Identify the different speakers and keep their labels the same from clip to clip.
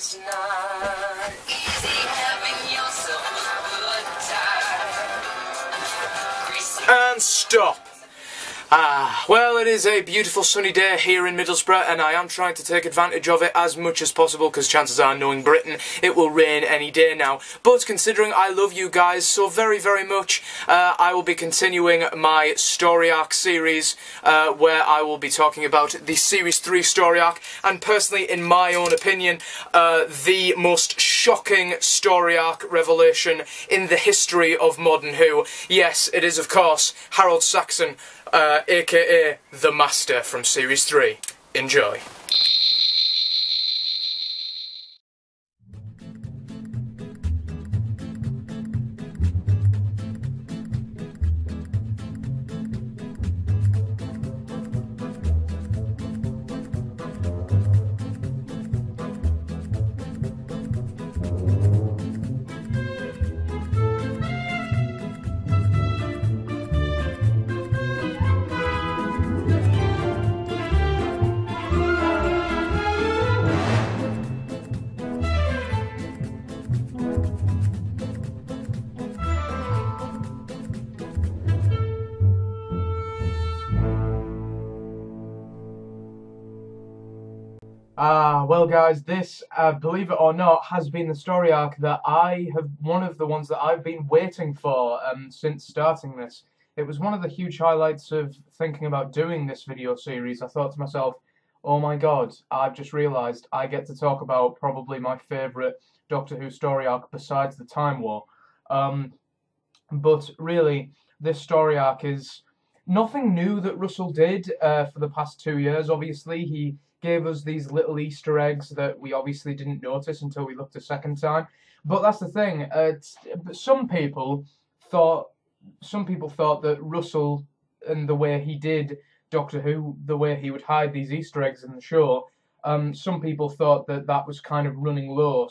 Speaker 1: It's not easy having yourself a good time. And stop. Well, it is a beautiful sunny day here in Middlesbrough, and I am trying to take advantage of it as much as possible, because chances are, knowing Britain, it will rain any day now. But considering I love you guys so very, very much, I will be continuing my story arc series, where I will be talking about the Series 3 story arc, and personally, in my own opinion, the most shocking story arc revelation in the history of Modern Who. Yes, it is, of course, Harold Saxon, aka The Master from Series 3. Enjoy. Well guys, this, believe it or not, has been the story arc that one of the ones that I've been waiting for since starting this. It was one of the huge highlights of thinking about doing this video series. I thought to myself, oh my god, I've just realised I get to talk about probably my favourite Doctor Who story arc besides the Time War. But really, this story arc is nothing new that Russell did for the past 2 years. Obviously, he gave us these little Easter eggs that we obviously didn't notice until we looked a second time. But that's the thing. Some people thought that Russell, and the way he did Doctor Who, the way he would hide these Easter eggs in the show, some people thought that that was kind of running low.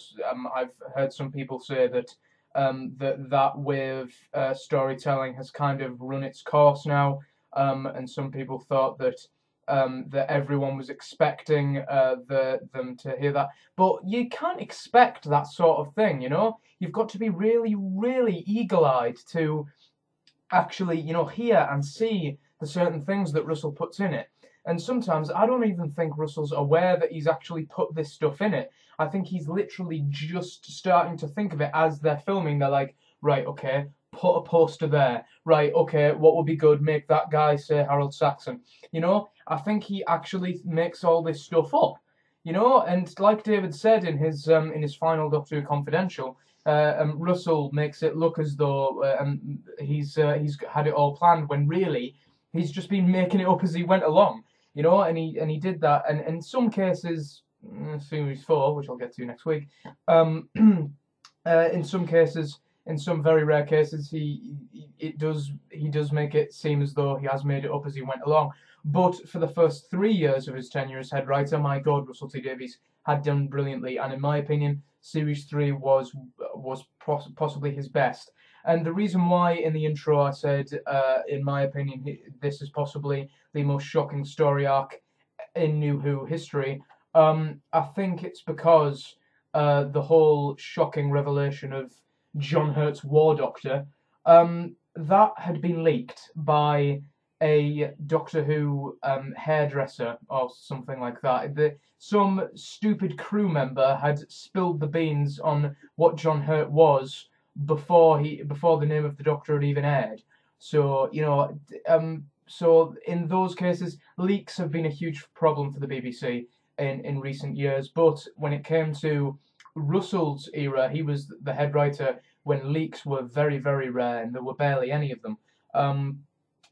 Speaker 1: I've heard some people say that that way of storytelling has kind of run its course now, and some people thought that that everyone was expecting them to hear that. But you can't expect that sort of thing, you know? You've got to be really, really eagle-eyed to actually, you know, hear and see the certain things that Russell puts in it. And sometimes I don't even think Russell's aware that he's actually put this stuff in it. I think he's literally just starting to think of it as they're filming. They're like, right, okay, put a poster there. Right, okay, what would be good? Make that guy say Harold Saxon. You know, I think he actually makes all this stuff up. You know, and like David said in his final Doctor Who Confidential, Russell makes it look as though he's had it all planned, when really he's just been making it up as he went along. You know, and he did that, and in some cases, Series 4, which I'll get to next week, in some cases, in some very rare cases, he does make it seem as though he has made it up as he went along. But for the first 3 years of his tenure as head writer, my God, Russell T Davies had done brilliantly, and in my opinion, Series 3 was possibly his best. And the reason why in the intro I said, in my opinion, this is possibly the most shocking story arc in New Who history, I think it's because the whole shocking revelation of John Hurt's War Doctor, that had been leaked by a Doctor Who hairdresser or something like that. Some stupid crew member had spilled the beans on what John Hurt was before the name of the Doctor had even aired. So, you know, so in those cases, leaks have been a huge problem for the BBC in recent years. But when it came to Russell's era, he was the head writer when leaks were very, very rare, and there were barely any of them.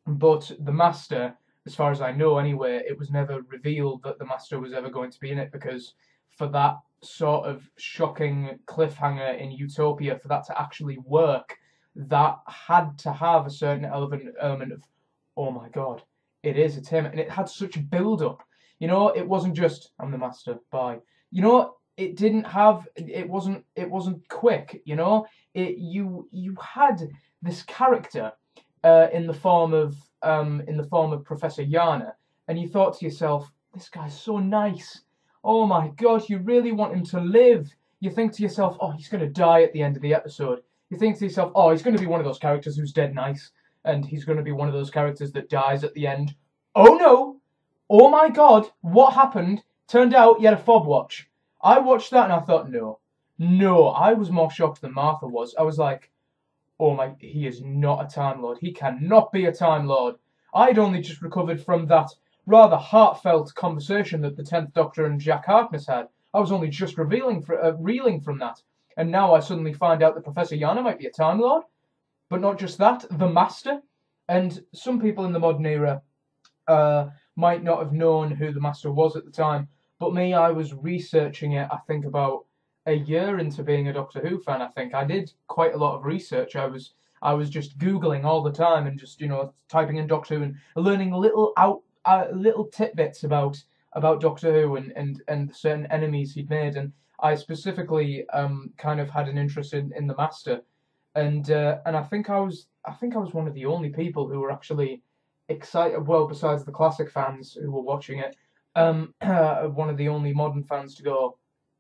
Speaker 1: But the Master, as far as I know anyway, it was never revealed that the Master was ever going to be in it, because for that sort of shocking cliffhanger in Utopia, for that to actually work, that had to have a certain element of, oh my God, it's him. And it had such build-up. You know, it wasn't just, I'm the Master, bye. You know, it wasn't quick, you know? You had this character in the form of Professor Yana, and you thought to yourself, this guy's so nice. oh my God, you really want him to live. You think to yourself, oh, he's going to die at the end of the episode. You think to yourself, oh, he's going to be one of those characters who's dead nice, and he's going to be one of those characters that dies at the end. Oh no! Oh my God, what happened? Turned out he had a fob watch. I watched that and I thought, no. No, I was more shocked than Martha was. I was like, oh my, he is not a Time Lord. He cannot be a Time Lord. I'd only just recovered from that rather heartfelt conversation that the 10th Doctor and Jack Harkness had. I was only just reeling from that. And now I suddenly find out that Professor Yana might be a Time Lord. But not just that, the Master. And some people in the modern era might not have known who the Master was at the time. But me, I was researching it, I think, about a year into being a Doctor Who fan. I think I did quite a lot of research. I was just Googling all the time and just, typing in Doctor Who and learning little tidbits about Doctor Who and certain enemies he'd made. And I specifically kind of had an interest in the Master, and I think I was one of the only people who were actually excited. Well, besides the classic fans who were watching it, one of the only modern fans to go,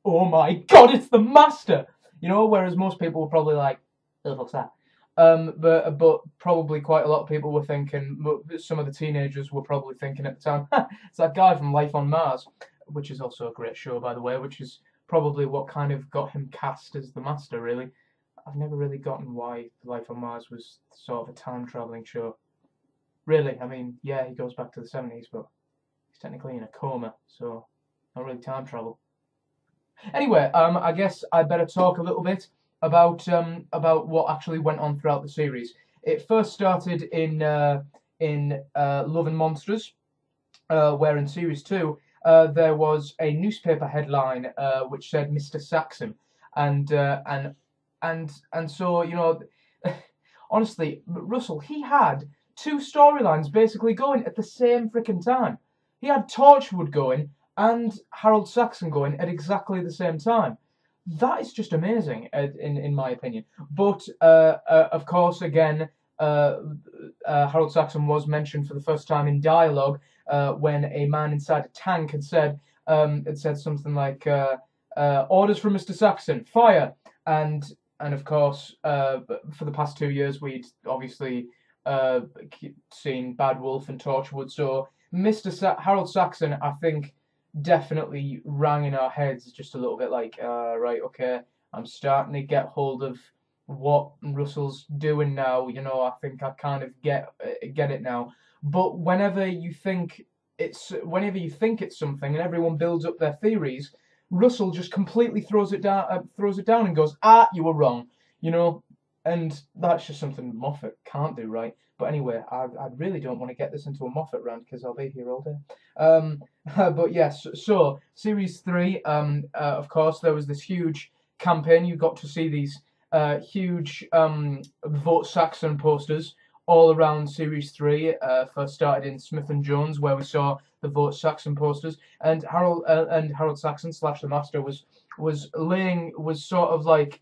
Speaker 1: oh my God, it's the Master! Whereas most people were probably like, who the fuck's that? But probably quite a lot of people were thinking, some of the teenagers were probably thinking at the time, it's that guy from Life on Mars, which is also a great show, by the way, which is probably what kind of got him cast as the Master, really. I've never really gotten why Life on Mars was sort of a time-travelling show. Really, I mean, yeah, he goes back to the 70s, but he's technically in a coma, so not really time travel. Anyway, I guess I better talk a little bit about what actually went on throughout the series. It first started in Love and Monsters, where in series 2 there was a newspaper headline which said Mr. Saxon, and so honestly, Russell, he had 2 storylines basically going at the same freaking time. He had Torchwood going and Harold Saxon going at exactly the same time. That is just amazing, in my opinion. But of course, again, Harold Saxon was mentioned for the first time in dialogue when a man inside a tank had said something like "Orders from Mr. Saxon, fire!" And of course, for the past 2 years, we'd obviously seen Bad Wolf and Torchwood. So Harold Saxon, I think, definitely rang in our heads just a little bit like, right, okay, I'm starting to get hold of what Russell's doing now. I think I kind of get it now. But whenever you think it's something and everyone builds up their theories, Russell just completely throws it down and goes, you were wrong, and that's just something Moffat can't do, right? But anyway, I really don't want to get this into a Moffat rant because I'll be here all day. But yes, so series 3, of course, there was this huge campaign. You got to see these huge Vote Saxon posters all around series 3. First started in Smith and Jones, where we saw the Vote Saxon posters, and Harold Saxon / the Master was sort of like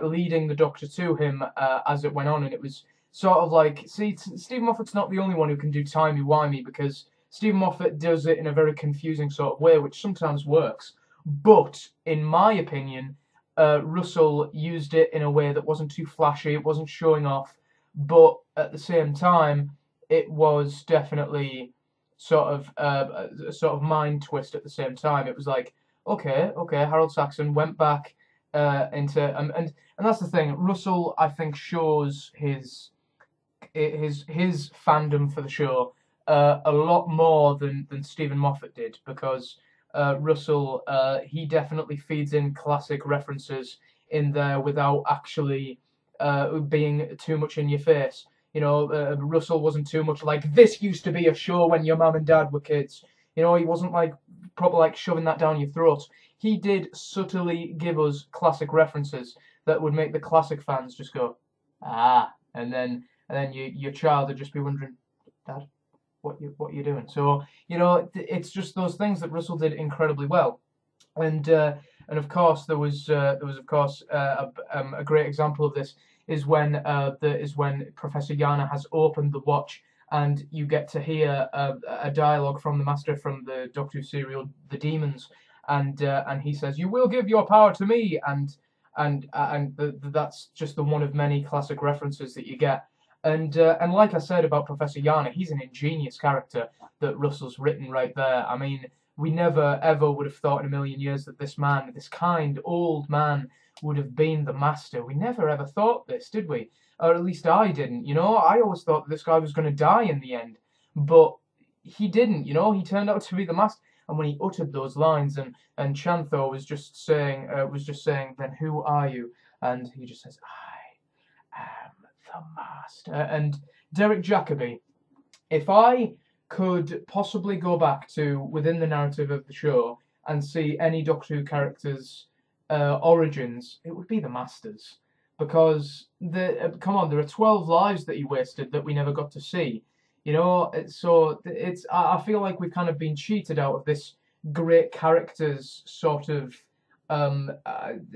Speaker 1: leading the Doctor to him as it went on, and it was sort of like, see, Stephen Moffat's not the only one who can do timey-wimey, because Stephen Moffat does it in a very confusing sort of way, which sometimes works. But in my opinion, Russell used it in a way that wasn't too flashy. It wasn't showing off, but at the same time, it was definitely sort of mind twist at the same time. It was like, okay, Harold Saxon went back into and that's the thing. Russell, I think, shows his fandom for the show a lot more than Stephen Moffat did, because Russell, he definitely feeds in classic references in there without actually being too much in your face. Russell wasn't too much like, this used to be a show when your mum and dad were kids. He wasn't like proper like shoving that down your throat. He did subtly give us classic references that would make the classic fans just go, and then your child would just be wondering, Dad, what you doing? So it's just those things that Russell did incredibly well, and of course there was of course a great example of this is when Professor Yana has opened the watch and you get to hear a dialogue from the Master from the Doctor Who serial The Demons, and he says, "You will give your power to me," and that's just the one of many classic references that you get. And like I said about Professor Yana, he's an ingenious character that Russell's written right there. I mean, we never ever would have thought in a million years that this man, this kind old man, would have been the Master. We never ever thought this, did we? Or at least I didn't. You know, I always thought this guy was going to die in the end, but he didn't. You know, he turned out to be the Master. And when he uttered those lines, and Chantho was just saying, "Then who are you?" And he just says, "I am the Master." And Derek Jacobi, if I could possibly go back to within the narrative of the show and see any Doctor Who characters' origins, it would be the Master's, because come on, there are 12 lives that he wasted that we never got to see. You know, I feel like we've kind of been cheated out of this great characters sort of.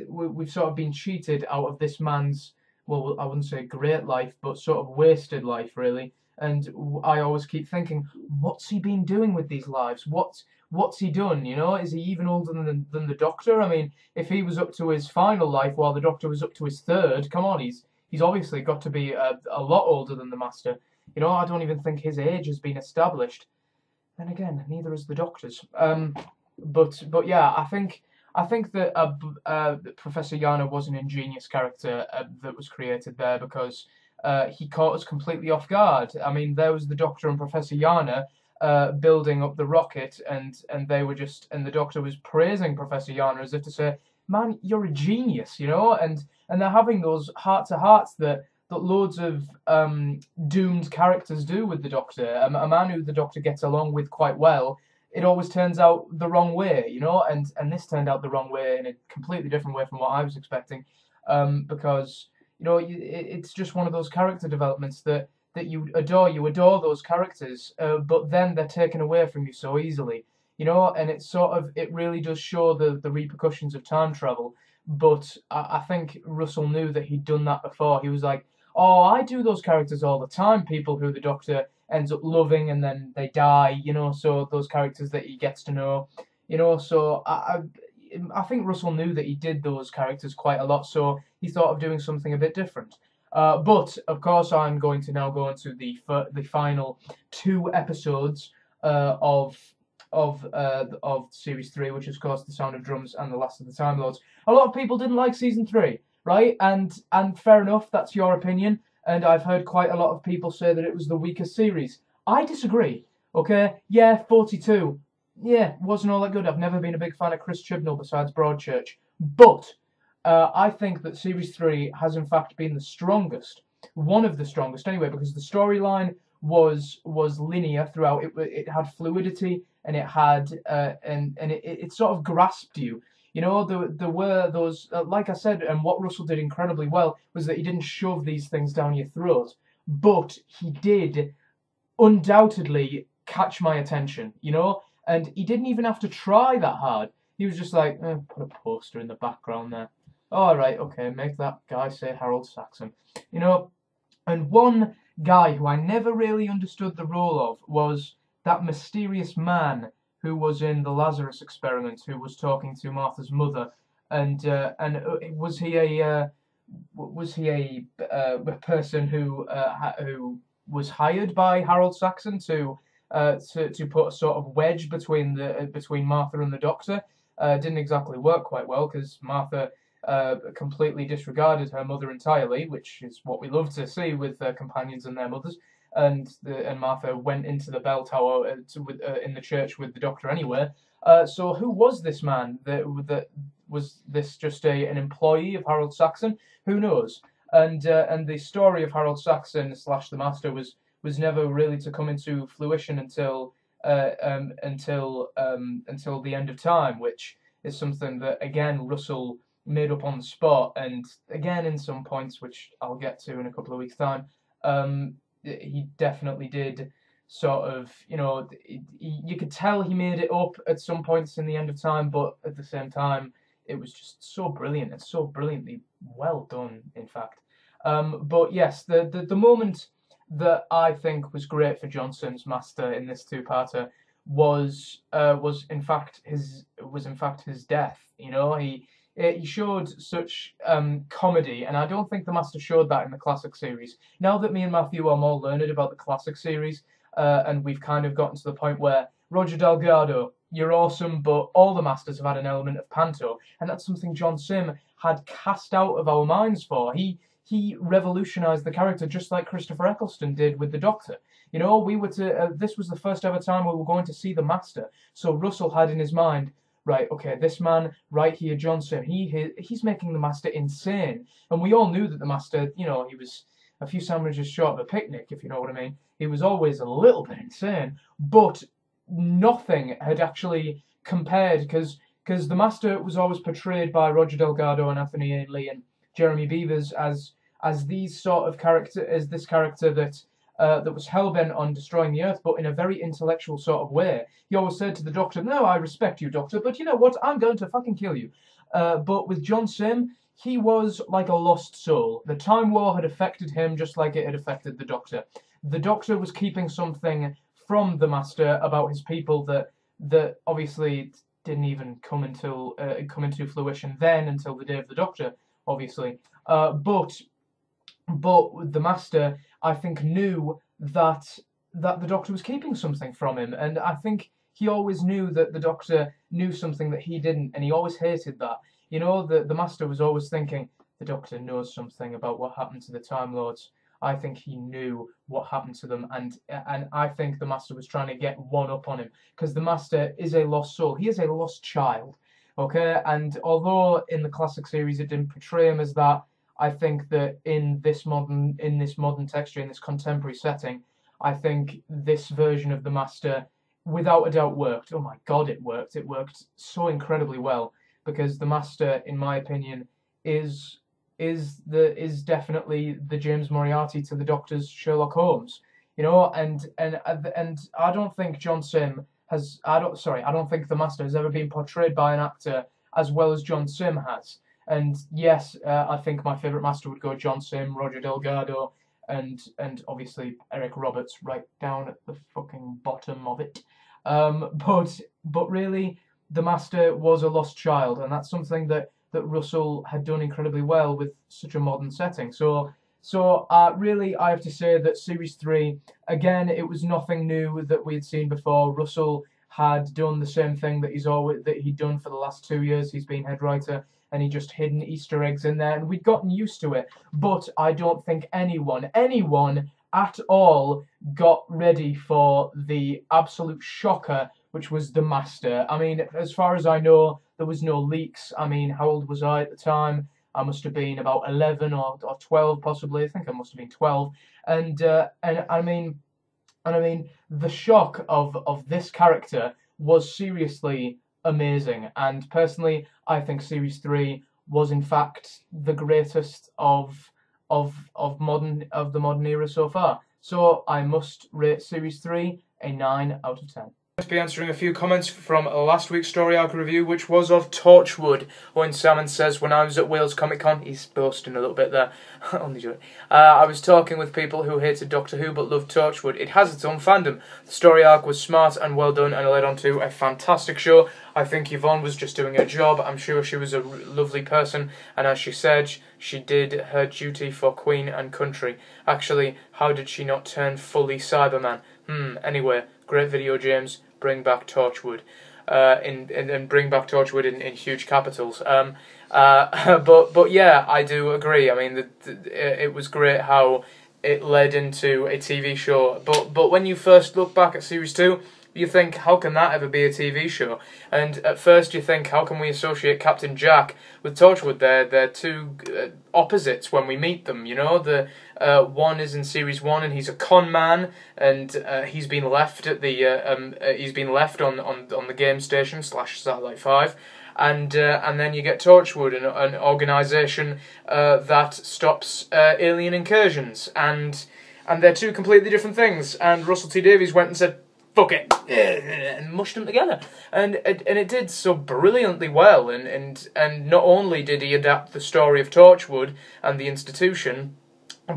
Speaker 1: We've sort of been cheated out of this man's, well, I wouldn't say great life, but sort of wasted life, really. And I always keep thinking, what's he been doing with these lives? What's he done? You know, is he even older than the Doctor? I mean, if he was up to his final life while the Doctor was up to his third, come on, he's obviously got to be a lot older than the Master. You know, I don't even think his age has been established. Then again, neither has the Doctor's. But yeah, I think that Professor Yana was an ingenious character that was created there, because he caught us completely off guard. I mean, there was the Doctor and Professor Yana building up the rocket, and they were just, and the Doctor was praising Professor Yana as if to say, "Man, you're a genius," you know, and they're having those heart-to-hearts that loads of doomed characters do with the Doctor. A man who the Doctor gets along with quite well, it always turns out the wrong way, you know, and this turned out the wrong way in a completely different way from what I was expecting, because, you know, it's just one of those character developments that you adore those characters, but then they're taken away from you so easily, you know, and it really does show the repercussions of time travel. But I think Russell knew that he'd done that before. He was like, "Oh, I do those characters all the time, people who the Doctor ends up loving and then they die, you know, so those characters that he gets to know, you know." So I think Russell knew that he did those characters quite a lot, so he thought of doing something a bit different. But of course, I'm going to now go into the final 2 episodes of series 3, which is, of course, The Sound of Drums and The Last of the Time Lords. A lot of people didn't like season 3, right? And fair enough, that's your opinion. And I've heard quite a lot of people say that it was the weakest series. I disagree. Okay, yeah, 42. Yeah, wasn't all that good. I've never been a big fan of Chris Chibnall besides Broadchurch. But I think that Series 3 has in fact been the strongest. One of the strongest anyway, because the storyline was linear throughout. It had fluidity, and it had and it sort of grasped you. You know, there were those, like I said, and what Russell did incredibly well was that he didn't shove these things down your throat, but he did undoubtedly catch my attention, you know, and he didn't even have to try that hard. He was just like, put a poster in the background there. All right, okay, make that guy say Harold Saxon, you know. And one guy who I never really understood the role of was that mysterious man who was in the Lazarus Experiment, who was talking to Martha's mother, and was he a person who was hired by Harold Saxon to put a sort of wedge between Martha and the Doctor? Didn't exactly work quite well, because Martha completely disregarded her mother entirely, which is what we love to see with companions and their mothers. And Martha went into the bell tower in the church with the Doctor anyway. So who was this man? That was this just an employee of Harold Saxon? Who knows? And the story of Harold Saxon / the Master was never really to come into fruition until the end of time, which is something that again Russell made up on the spot, and again in some points which I'll get to in a couple of weeks' time. He definitely did sort of, you know, you could tell he made it up at some points in the end of time, but at the same time, it was just so brilliant and so brilliantly well done, in fact. But yes, the moment that I think was great for John Simm's Master in this two-parter was in fact his death. You know, he showed such comedy, and I don't think the Master showed that in the classic series. Now that me and Matthew are more learned about the classic series, and we've kind of gotten to the point where Roger Delgado, you're awesome, but all the Masters have had an element of panto, and that's something John Simm had cast out of our minds for. He revolutionized the character just like Christopher Eccleston did with the Doctor. You know, we were to this was the first ever time we were going to see the Master. So Russell had in his mind, right, okay, this man right here, John Simm, he's making the Master insane, and we all knew that the Master, you know, he was a few sandwiches short of a picnic, if you know what I mean. He was always a little bit insane, but nothing had actually compared because the Master was always portrayed by Roger Delgado and Anthony Ainley and Jeremy Beavers as these sort of character, as this character that was hell-bent on destroying the Earth, but in a very intellectual sort of way. He always said to the Doctor, "No, I respect you, Doctor, but you know what? I'm going to fucking kill you." But with John Simm, he was like a lost soul. The Time War had affected him just like it had affected the Doctor. The Doctor was keeping something from the Master about his people that obviously didn't even come into fruition then until the day of the Doctor, obviously. But the Master, I think, knew that the Doctor was keeping something from him, and I think he always knew that the Doctor knew something that he didn't, and he always hated that. You know, the Master was always thinking, the Doctor knows something about what happened to the Time Lords. I think he knew what happened to them, and I think the Master was trying to get one up on him, because the Master is a lost soul. He is a lost child, okay? And although in the classic series it didn't portray him as that, I think that in this modern texture, in this contemporary setting, I think this version of the Master, without a doubt, worked. Oh my God, it worked! It worked so incredibly well, because the Master, in my opinion, is definitely the James Moriarty to the Doctor's Sherlock Holmes. You know, and I don't think John Simm has. I don't think the Master has ever been portrayed by an actor as well as John Simm has. And yes, I think my favourite Master would go John Simm, Roger Delgado, and obviously Eric Roberts right down at the fucking bottom of it. But really, the Master was a lost child, and that's something that Russell had done incredibly well with such a modern setting. So really, I have to say that Series 3, again, it was nothing new that we had seen before. Russell had done the same thing that he'd done for the last 2 years. He's been head writer, and he just hidden Easter eggs in there, and we'd gotten used to it. But I don't think anyone at all got ready for the absolute shocker, which was the Master. I mean, as far as I know, there was no leaks. I mean, how old was I at the time? I must have been about 11 or 12, possibly. I think I must have been 12. And I mean, the shock of this character was seriously amazing. And personally, I think Series 3 was in fact the greatest of the modern era so far. So I must rate Series 3 a 9 out of 10. To be answering a few comments from last week's story arc review, which was of Torchwood. Owen Salmon says, when I was at Wales Comic Con, he's boasting a little bit there, only joking. I was talking with people who hated Doctor Who but loved Torchwood. It has its own fandom. The story arc was smart and well done, and it led on to a fantastic show. I think Yvonne was just doing her job. I'm sure she was a lovely person, and as she said, she did her duty for Queen and country. Actually, how did she not turn fully Cyberman? Anyway, great video, James. Bring back Torchwood, and bring back Torchwood in huge capitals. But yeah, I do agree. I mean, it was great how it led into a TV show. But when you first look back at Series 2, you think, how can that ever be a TV show? And at first you think, how can we associate Captain Jack with Torchwood? They're two opposites when we meet them, you know? The one is in Series 1 and he's a con man, and he's been left at the on the game station / Satellite 5. And then you get Torchwood, an organisation that stops alien incursions, and they're two completely different things. And Russell T Davies went and said, fuck it, and mushed them together, and it did so brilliantly well. And not only did he adapt the story of Torchwood and the institution,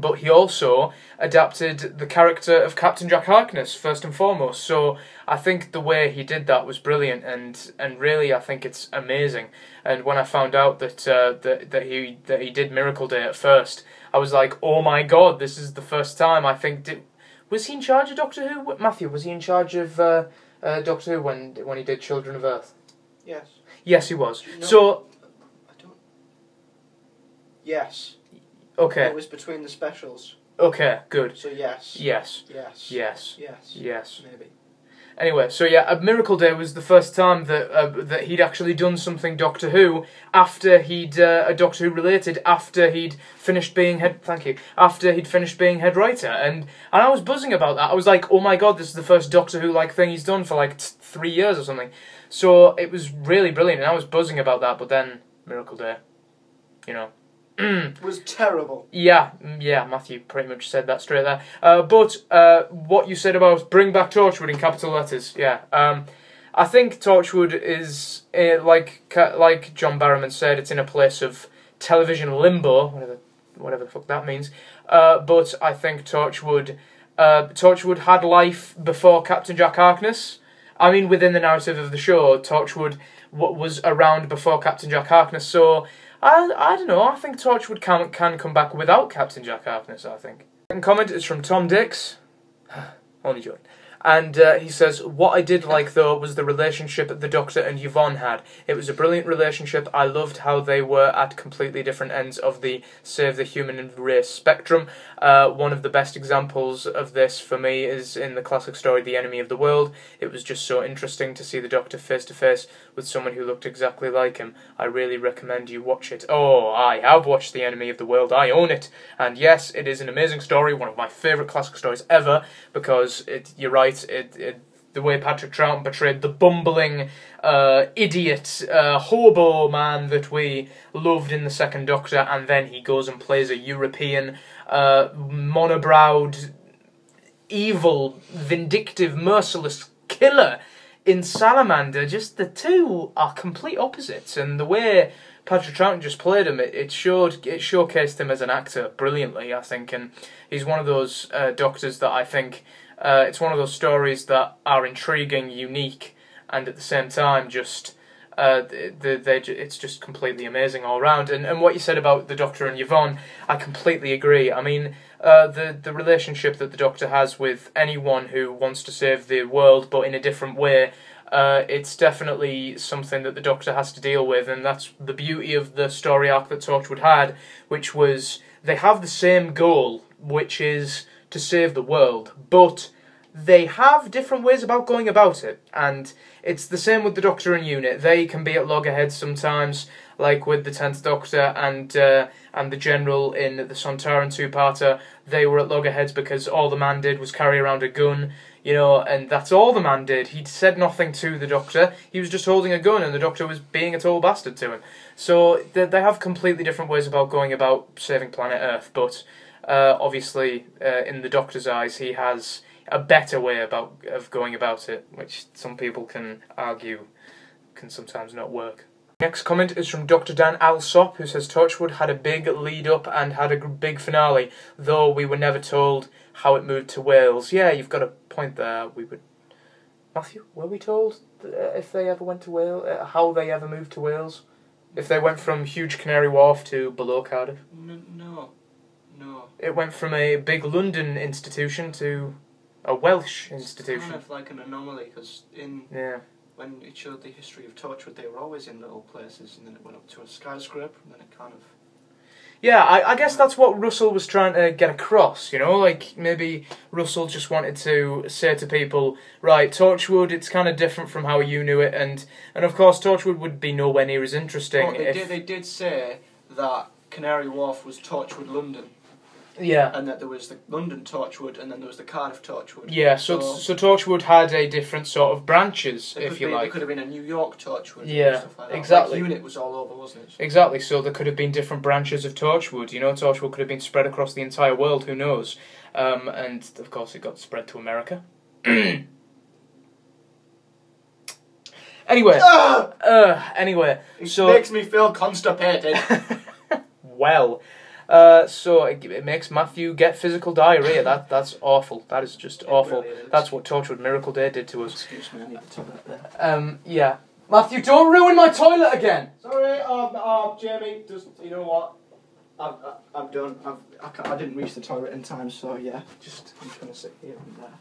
Speaker 1: but he also adapted the character of Captain Jack Harkness first and foremost. So I think the way he did that was brilliant, and really I think it's amazing. And when I found out that that he did Miracle Day at first, I was like, oh my god, this is the first time I think. Was he in charge of Doctor Who? Matthew, was he in charge of Doctor Who when he did Children of Earth?
Speaker 2: Yes.
Speaker 1: Yes, he was.
Speaker 2: No,
Speaker 1: so.
Speaker 2: I don't. Yes.
Speaker 1: Okay.
Speaker 2: It was between the specials.
Speaker 1: Okay, good.
Speaker 2: So yes.
Speaker 1: Yes.
Speaker 2: Yes.
Speaker 1: Yes.
Speaker 2: Yes.
Speaker 1: Yes.
Speaker 2: Maybe.
Speaker 1: Anyway, so yeah, A Miracle Day was the first time that that he'd actually done something Doctor Who after he'd a Doctor Who related after he'd finished being after he'd finished being head writer, and I was buzzing about that. I was like, oh my god, this is the first Doctor Who like thing he's done for like 3 years or something. So it was really brilliant, and I was buzzing about that. But then Miracle Day, you know.
Speaker 2: Was terrible.
Speaker 1: Yeah, Matthew pretty much said that straight there. But what you said about bring back Torchwood in capital letters, yeah. I think Torchwood is, like John Barrowman said, it's in a place of television limbo, whatever the fuck that means. But I think Torchwood had life before Captain Jack Harkness. I mean, within the narrative of the show, Torchwood was around before Captain Jack Harkness, so I don't know, I think Torchwood can come back without Captain Jack Harkness, I think. Second comment is from Tom Dix. Only joking. And he says, what I did like, though, was the relationship the Doctor and Yvonne had. It was a brilliant relationship. I loved how they were at completely different ends of the save the human race spectrum. One of the best examples of this for me is in the classic story, The Enemy of the World. It was just so interesting to see the Doctor face to face with someone who looked exactly like him. I really recommend you watch it. Oh, I have watched The Enemy of the World. I own it. And yes, it is an amazing story, one of my favourite classic stories ever, because you're right, the way Patrick Troughton portrayed the bumbling, idiot, hobo man that we loved in the Second Doctor, and then he goes and plays a European, monobrowed, evil, vindictive, merciless killer in Salamander. Just the two are complete opposites, and the way Patrick Troughton just played him, it showcased him as an actor brilliantly, I think, and he's one of those Doctors that I think it's one of those stories that are intriguing, unique, and at the same time just it's just completely amazing all round. And what you said about the Doctor and Yvonne, I completely agree. I mean, the relationship that the Doctor has with anyone who wants to save the world, but in a different way, it's definitely something that the Doctor has to deal with, and that's the beauty of the story arc that Torchwood had, which was they have the same goal, which is to save the world, but they have different ways about going about it, and it's the same with the Doctor and Unit. They can be at loggerheads sometimes, like with the 10th Doctor and the General in the Sontaran two-parter. They were at loggerheads because all the man did was carry around a gun, you know, and that's all the man did. He said nothing to the Doctor. He was just holding a gun, and the Doctor was being a total bastard to him. So they have completely different ways about going about saving planet Earth, but obviously, in the Doctor's eyes, he has a better way of going about it, which some people can argue can sometimes not work. Next comment is from Dr. Dan Alsop, who says Torchwood had a big lead-up and had a big finale, though we were never told how it moved to Wales. Yeah, you've got a point there. Matthew, were we told if they ever went to Wales, how they ever moved to Wales? If they went from huge Canary Wharf to below Cardiff?
Speaker 2: No.
Speaker 1: It went from a big London institution to a Welsh institution.
Speaker 2: It's kind of like an anomaly, because when it showed the history of Torchwood, they were always in little places, and then it went up to a skyscraper, and then it kind of...
Speaker 1: Yeah, I guess that's what Russell was trying to get across, you know, like maybe Russell just wanted to say to people, right, Torchwood, it's kind of different from how you knew it, and of course Torchwood would be nowhere near as interesting.
Speaker 2: Oh, they did say that Canary Wharf was Torchwood London.
Speaker 1: Yeah.
Speaker 2: And that there was the London Torchwood, and then there was the Cardiff Torchwood.
Speaker 1: Yeah, so Torchwood had a different sort of branches, if you like.
Speaker 2: There could have been a New York Torchwood.
Speaker 1: Yeah,
Speaker 2: and stuff like that.
Speaker 1: exactly.
Speaker 2: Like Unit was all over, wasn't it?
Speaker 1: Exactly, so there could have been different branches of Torchwood. You know, Torchwood could have been spread across the entire world, who knows? And, of course, it got spread to America. Anyway. Anyway,
Speaker 2: it makes me feel constipated.
Speaker 1: Well... So it makes Matthew get physical diarrhea. That's awful. That is just awful.
Speaker 2: Really is.
Speaker 1: That's what Torchwood Miracle Day did to us.
Speaker 2: Excuse me, I need the toilet there.
Speaker 1: Yeah. Matthew, don't ruin my toilet again!
Speaker 2: Sorry, Jamie, just, you know what? I'm done. I didn't reach the toilet in time, so yeah, I'm just gonna sit here and there.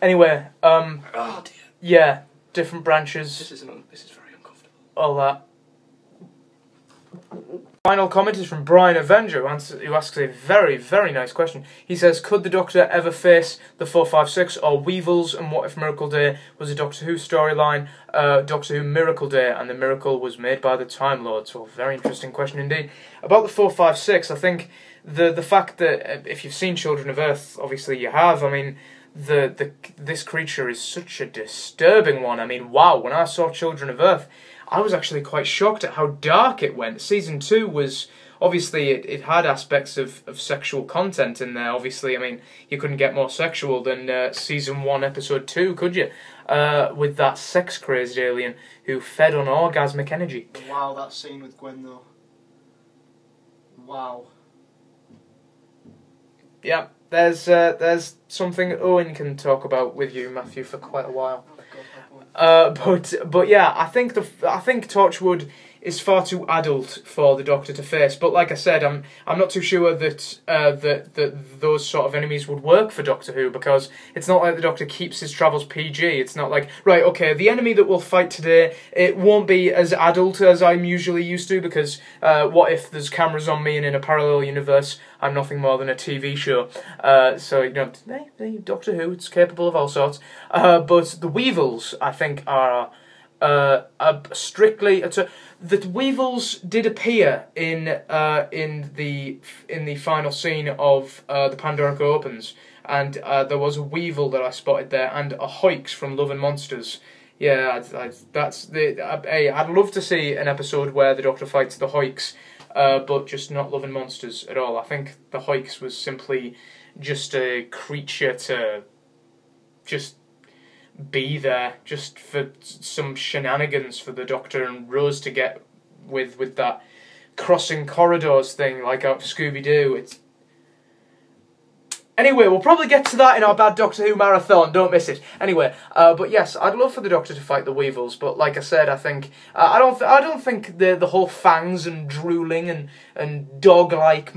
Speaker 1: Anyway,
Speaker 2: Oh dear.
Speaker 1: yeah, different branches,
Speaker 2: This is very uncomfortable.
Speaker 1: all that. Final comment is from Brian Avenger, who asks a very, very nice question. He says, could the Doctor ever face the 456 or Weevils, and what if Miracle Day was a Doctor Who storyline, Doctor Who Miracle Day, and the miracle was made by the Time Lord? So, very interesting question indeed. About the 456, I think the fact that, if you've seen Children of Earth, obviously you have, I mean, this creature is such a disturbing one. I mean, wow, when I saw Children of Earth, I was actually quite shocked at how dark it went. Season 2 was, obviously, it had aspects of sexual content in there. Obviously, I mean, you couldn't get more sexual than Season 1, Episode 2, could you? With that sex-crazed alien who fed on orgasmic energy.
Speaker 2: Wow, that scene with Gwen, though. Wow.
Speaker 1: Yeah, there's something Owen can talk about with you, Matthew, for quite a while. But yeah, I think Torchwood is far too adult for the Doctor to face. But like I said, I'm not too sure that that those sort of enemies would work for Doctor Who, because it's not like the Doctor keeps his travels PG. It's not like, right, okay, the enemy that we'll fight today, it won't be as adult as I'm usually used to, because what if there's cameras on me and in a parallel universe I'm nothing more than a TV show? So, you know, hey, Doctor Who, it's capable of all sorts. But the Weevils, I think, are strictly... The Weevils did appear in the final scene of the Pandora Opens, and there was a Weevil that I spotted there, and a Hoix from Love and Monsters. Yeah, I'd love to see an episode where the Doctor fights the Hoix, but just not Love and Monsters at all. I think the Hoix was simply just a creature to just be there, just for some shenanigans for the Doctor and Rose to get with that crossing corridors thing, like out of Scooby-Doo. Anyway, we'll probably get to that in our Bad Doctor Who marathon, don't miss it. Anyway, but yes, I'd love for the Doctor to fight the Weevils, but like I said, I think I don't think the whole fangs and drooling and dog-like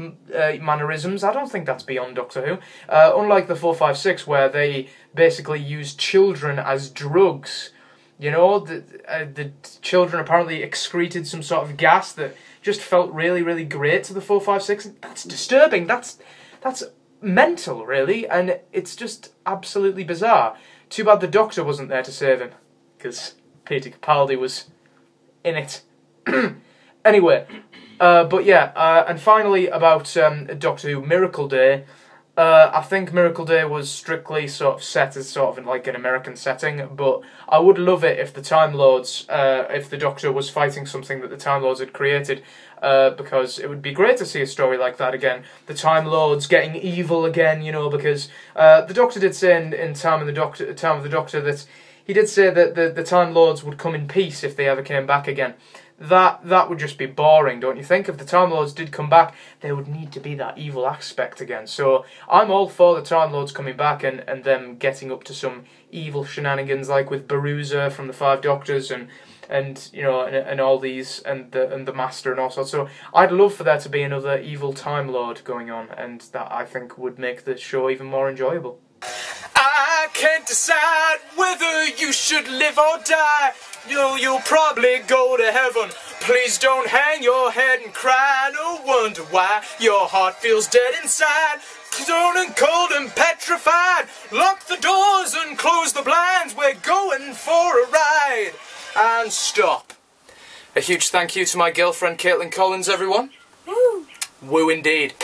Speaker 1: mannerisms, I don't think that's beyond Doctor Who. Unlike the 456, where they basically use children as drugs. You know, the children apparently excreted some sort of gas that just felt really, really great to the 456. That's disturbing. That's mental, really, and it's just absolutely bizarre. Too bad the Doctor wasn't there to save him, because Peter Capaldi was in it. Anyway, but yeah, and finally about Doctor Who Miracle Day. I think Miracle Day was strictly sort of set as sort of in like an American setting, but I would love it if the Time Lords, if the Doctor was fighting something that the Time Lords had created, because it would be great to see a story like that again. The Time Lords getting evil again, you know, because the Doctor did say in Time of the Doctor that he did say that the Time Lords would come in peace if they ever came back again. That would just be boring, don't you think? If the Time Lords did come back, there would need to be that evil aspect again. So I'm all for the Time Lords coming back and them getting up to some evil shenanigans, like with Baruza from the Five Doctors and you know and all these and the Master and all sorts. So I'd love for there to be another evil Time Lord going on, and that I think would make the show even more enjoyable. I can't decide whether you should live or die. You'll probably go to heaven. Please don't hang your head and cry. No wonder why your heart feels dead inside. Stone and cold and petrified. Lock the doors and close the blinds. We're going for a ride. And stop. A huge thank you to my girlfriend Caitlin Collins, everyone. Woo. Woo indeed.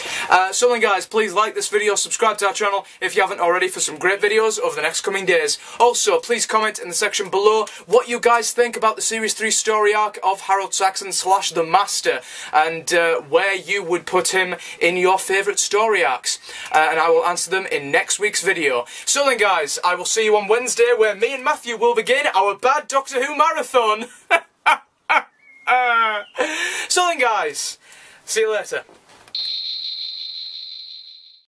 Speaker 1: So then guys, please like this video, subscribe to our channel if you haven't already for some great videos over the next coming days. Also, please comment in the section below what you guys think about the Series 3 story arc of Harold Saxon / The Master, and where you would put him in your favourite story arcs. And I will answer them in next week's video. So then guys, I will see you on Wednesday, where me and Matthew will begin our Bad Doctor Who marathon. So then guys, see you later.